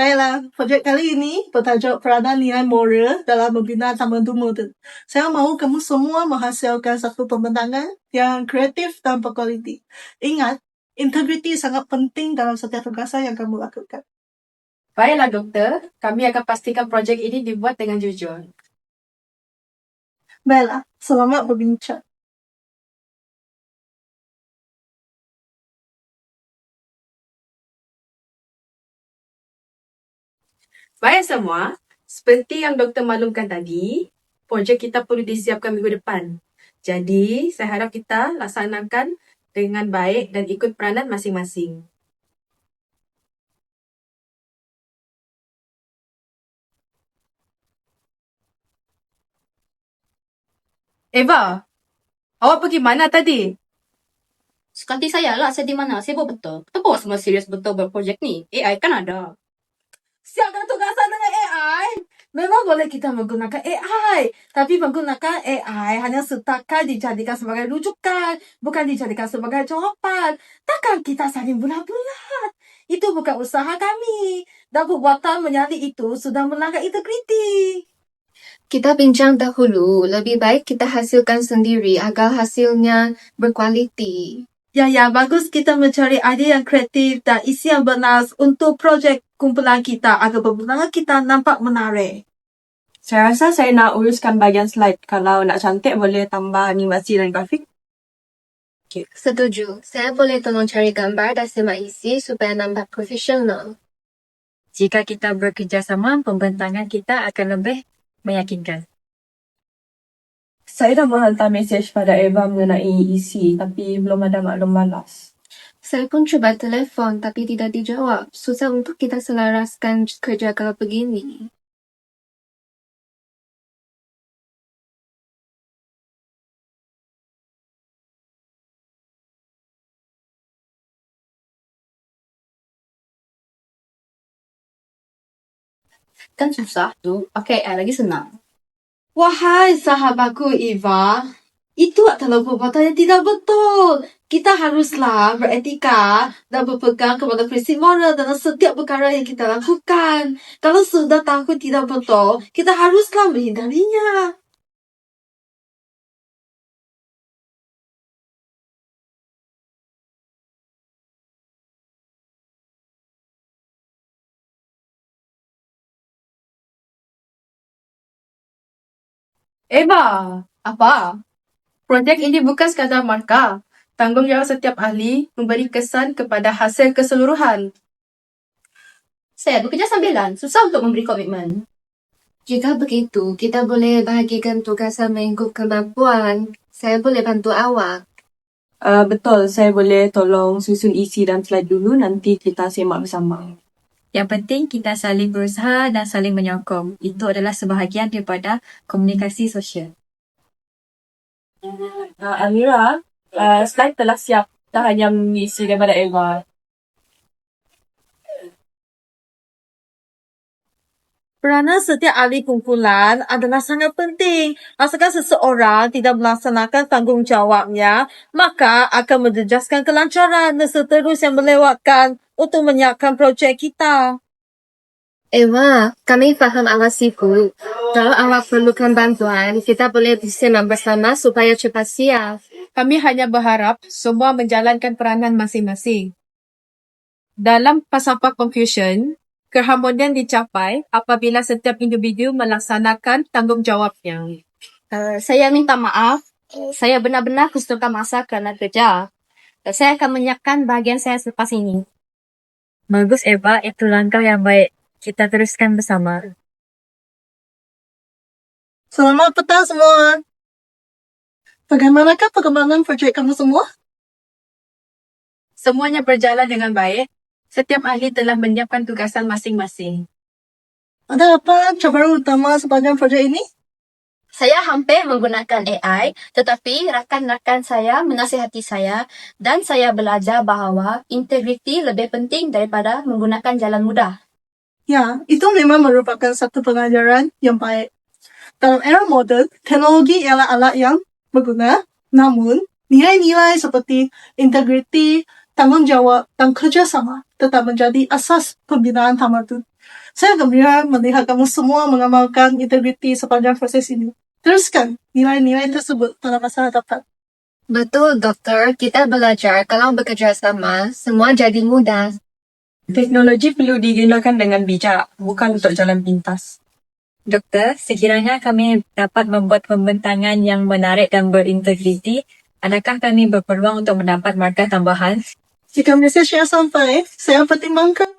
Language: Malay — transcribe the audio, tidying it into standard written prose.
Baiklah, projek kali ini bertajuk peranan nilai moral dalam membina tamandu moden. Saya mahu kamu semua menghasilkan satu pembentangan yang kreatif dan berkualiti. Ingat, integriti sangat penting dalam setiap tugasan yang kamu lakukan. Baiklah doktor, kami akan pastikan projek ini dibuat dengan jujur. Baiklah, selamat berbincang. Baik semua, seperti yang doktor maklumkan tadi, projek kita perlu disiapkan minggu depan. Jadi, saya harap kita laksanakan dengan baik dan ikut peranan masing-masing. Eva, awak pergi mana tadi? Sekanti saya lah, saya di mana? Sibuk betul. Kenapa awak semua serius betul buat projek ni? AI kan ada. Siapkan tugasan dengan AI. Memang boleh kita menggunakan AI. Tapi menggunakan AI hanya setakat dijadikan sebagai rujukan. Bukan dijadikan sebagai jawapan. Takkan kita saling bulat-bulat. Itu bukan usaha kami. Dan perbuatan menyalih itu sudah melanggar integriti. Kita bincang dahulu. Lebih baik kita hasilkan sendiri agar hasilnya berkualiti. Ya, bagus kita mencari idea yang kreatif dan isi yang benar untuk projek kumpulan kita agar pembentangan kita nampak menarik. Saya rasa saya nak uruskan bahagian slide. Kalau nak cantik, boleh tambah animasi dan grafik. Setuju. Saya boleh tolong cari gambar dan semak isi supaya nampak profesional. Jika kita bekerjasama, pembentangan kita akan lebih meyakinkan. Saya dah menghantar mesej pada Eva mengenai isi, tapi belum ada maklum balas. Saya pun cuba telefon tapi tidak dijawab. Susah untuk kita selaraskan kerja kalau begini. Kan susah tu, pakai AI lagi senang. Wahai sahabatku Eva, itu adalah perbuatan yang tidak betul. Kita haruslah beretika dan berpegang kepada prinsip moral dalam setiap perkara yang kita lakukan. Kalau sudah tahu tidak betul, kita haruslah menghindarinya. Eva, Apa? projek ini bukan sekadar markah. Tanggungjawab setiap ahli memberi kesan kepada hasil keseluruhan. Saya bekerja sambilan, susah untuk memberi komitmen. Jika begitu, kita boleh bahagikan tugasan mengikut kemampuan. Saya boleh bantu awak. Betul, saya boleh tolong susun isi dan slide dulu, nanti kita semak bersama. Yang penting kita saling berusaha dan saling menyokong. Itu adalah sebahagian daripada komunikasi sosial. Amira, slide telah siap. Dah hanya mengisi daripada Eva. Peranan setiap ahli kumpulan adalah sangat penting. Asalkan seseorang tidak melaksanakan tanggungjawabnya, maka akan menjejaskan kelancaran dan seterusnya melewatkan untuk menyiapkan projek kita. Eva, kami faham awak sibuk. Kalau awak perlukan bantuan, kita boleh bersemak bersama supaya cepat siap. Kami hanya berharap semua menjalankan peranan masing-masing. Dalam Pasapa Confusion, keharmonian dicapai apabila setiap individu melaksanakan tanggungjawabnya. Saya minta maaf. Saya benar-benar kesulitan masa kerana kerja. Saya akan menyiapkan bahagian saya selepas ini. Bagus Eva, itu langkah yang baik. Kita teruskan bersama. Selamat petang semua. Bagaimanakah perkembangan projek kamu semua? Semuanya berjalan dengan baik. Setiap ahli telah menyiapkan tugasan masing-masing. Ada apa cabaran utama sepanjang projek ini? Saya hampir menggunakan AI, tetapi rakan-rakan saya menasihati saya dan saya belajar bahawa integriti lebih penting daripada menggunakan jalan mudah. Ya, itu memang merupakan satu pengajaran yang baik. Dalam era moden, teknologi ialah alat yang berguna, namun nilai-nilai seperti integriti, tanggungjawab dan kerjasama tetap menjadi asas pembinaan tamadun. Saya gembira melihat kamu semua mengamalkan integriti sepanjang proses ini. Teruskan nilai-nilai tersebut pada masa hadapan. Betul, Doktor. Kita belajar kalau bekerja sama, semua jadi mudah. Teknologi perlu digunakan dengan bijak, bukan untuk jalan pintas. Doktor, sekiranya kami dapat membuat pembentangan yang menarik dan berintegriti, adakah kami berpeluang untuk mendapat markah tambahan? Jika mesej yang sampai, saya pertimbangkan